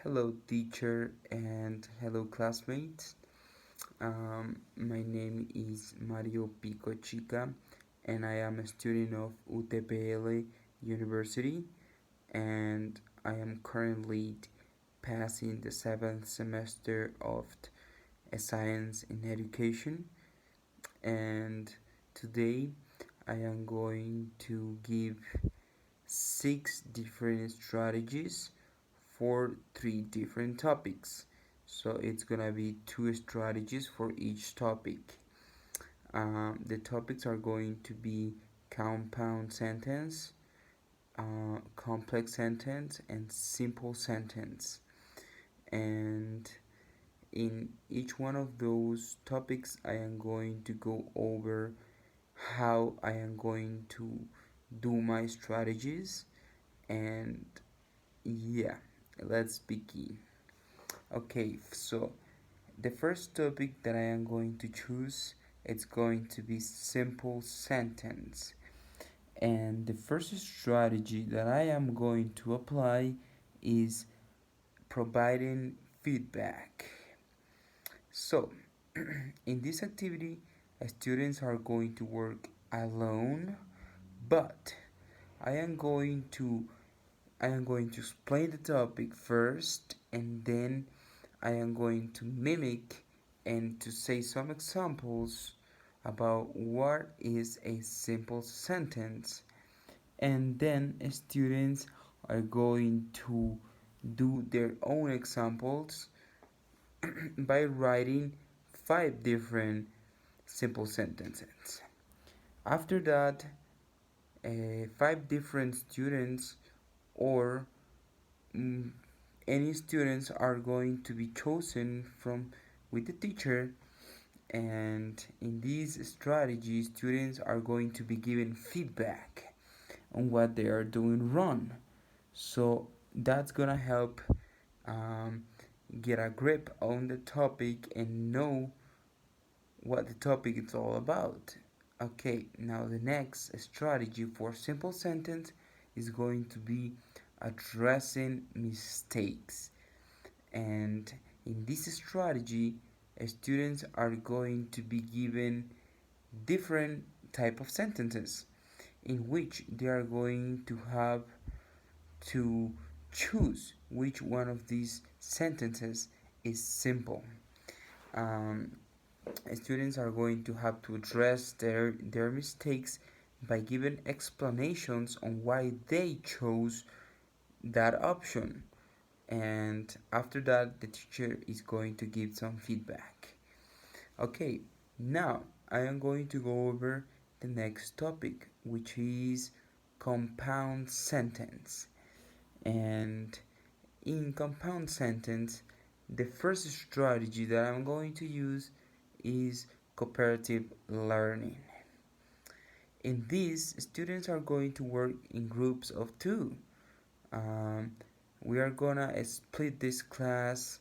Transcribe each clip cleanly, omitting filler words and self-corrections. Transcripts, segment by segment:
Hello, teacher, and hello, classmates. My name is Mario Pico Chica, and I am a student of UTPL University, and I am currently passing the seventh semester of a science in education. And today, I am going to give six different strategies for three different topics. So it's gonna be two strategies for each topic. The topics are going to be compound sentence, complex sentence, and simple sentence. And in each one of those topics, I am going to go over how I am going to do my strategies. And yeah, let's begin. Okay, so the first topic that I am going to choose, it's going to be simple sentence. And the first strategy that I am going to apply is providing feedback. So, in this activity, students are going to work alone, but I am going to I am going to explain the topic first, and then I am going to mimic and to say some examples about what is a simple sentence. And then students are going to do their own examples by writing five different simple sentences. After that, five different students or mm, any students are going to be chosen from with the teacher, and in this strategy students are going to be given feedback on what they are doing wrong, so that's gonna help um, get a grip on the topic and know what the topic is all about. Okay, now the next strategy for simple sentence is going to be addressing mistakes. And in this strategy, students are going to be given different type of sentences in which they are going to have to choose which one of these sentences is simple. Um, Students are going to have to address their mistakes by giving explanations on why they chose that option, and after that the teacher is going to give some feedback. Okay, now I am going to go over the next topic, which is compound sentence. And in compound sentence, the first strategy that I'm going to use is cooperative learning. In this, students are going to work in groups of two. Um, we are gonna split this class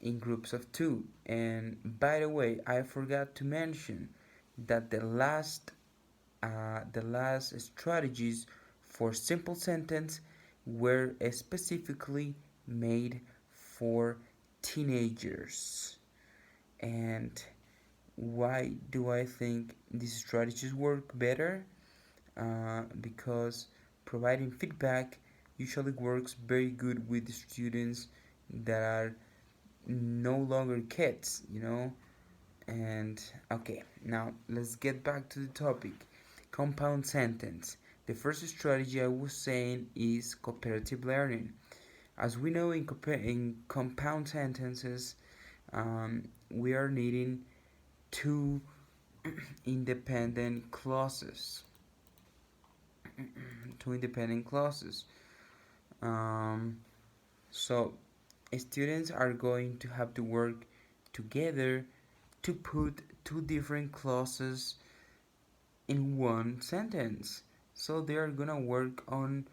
in groups of two. And by the way, I forgot to mention that the last strategies for simple sentence were specifically made for teenagers. And why do I think these strategies work better? Because providing feedback usually works very good with students that are no longer kids. And okay, now let's get back to the topic. Compound sentence. The first strategy I was saying is cooperative learning. As we know, in compound sentences, we are needing two independent clauses. Two independent clauses. Um, so students are going to have to work together to put two different clauses in one sentence. So they are gonna work on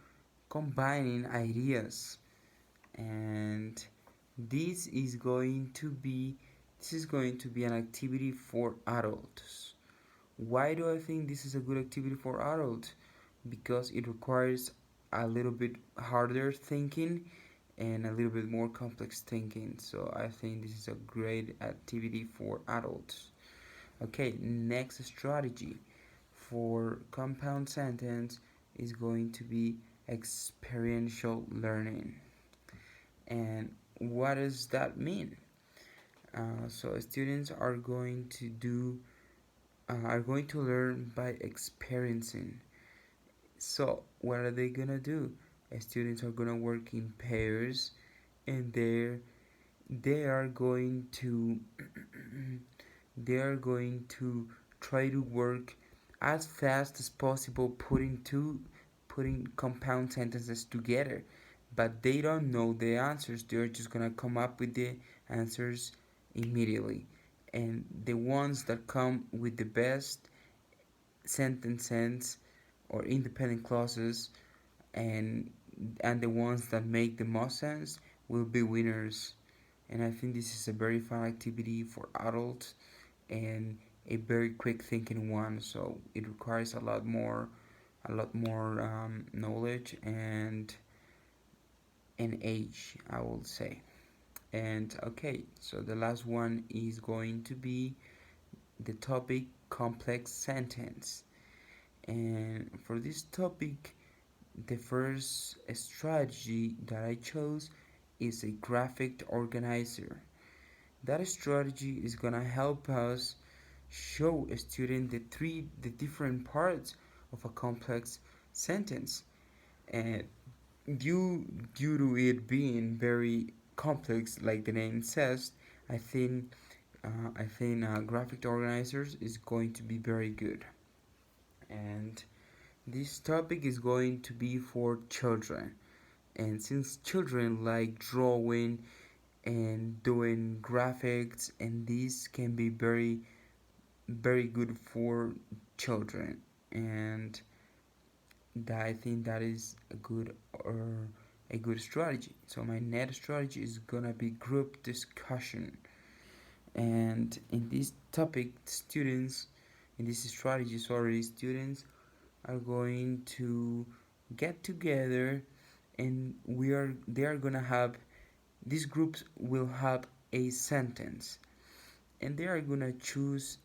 combining ideas, and this is going to be this is going to be an activity for adults. Why do I think this is a good activity for adults? Because it requires a little bit harder thinking, and a little bit more complex thinking. So I think this is a great activity for adults. Okay, next strategy for compound sentence is going to be experiential learning. And what does that mean? So students are going to learn by experiencing. So what are they gonna do? Students are gonna work in pairs, and they are going to they are going to try to work as fast as possible, putting compound sentences together. But they don't know the answers. They're just gonna come up with the answers immediately. And the ones that come with the best sentences or independent clauses, and the ones that make the most sense, will be winners. And I think this is a very fun activity for adults and a very quick thinking one. So it requires a lot more knowledge and age, I will say. And okay, so the last one is going to be the topic complex sentence. And for this topic, the first strategy that I chose is a graphic organizer. That strategy is gonna help us show a student the different parts of a complex sentence. And due to it being very complex, like the name says, I think graphic organizers is going to be very good. And this topic is going to be for children. And since children like drawing and doing graphics, and these can be very good for children, and that I think that is a good strategy. So my next strategy is gonna be group discussion. And in this strategy, sorry, students are going to get together, and they are gonna have these groups will have a sentence, and they are gonna choose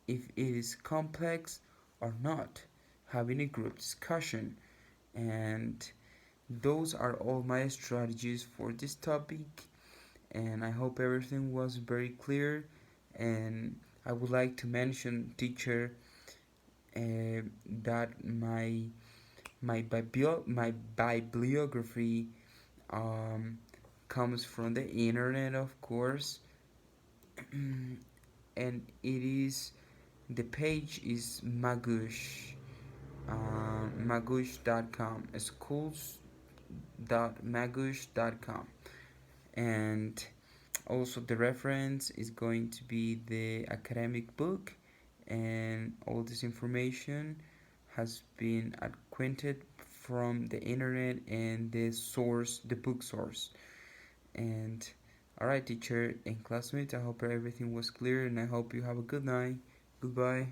if it is complex or not, having a group discussion. And those are all my strategies for this topic, and I hope everything was very clear. And I would like to mention, teacher, that my bibliography um, comes from the internet, of course. And the page is Magoosh.com, schools.magoosh.com. And also the reference is going to be the academic book, and all this information has been acquainted from the internet and the book source. And alright, teacher and classmates, I hope everything was clear, and I hope you have a good night. Goodbye.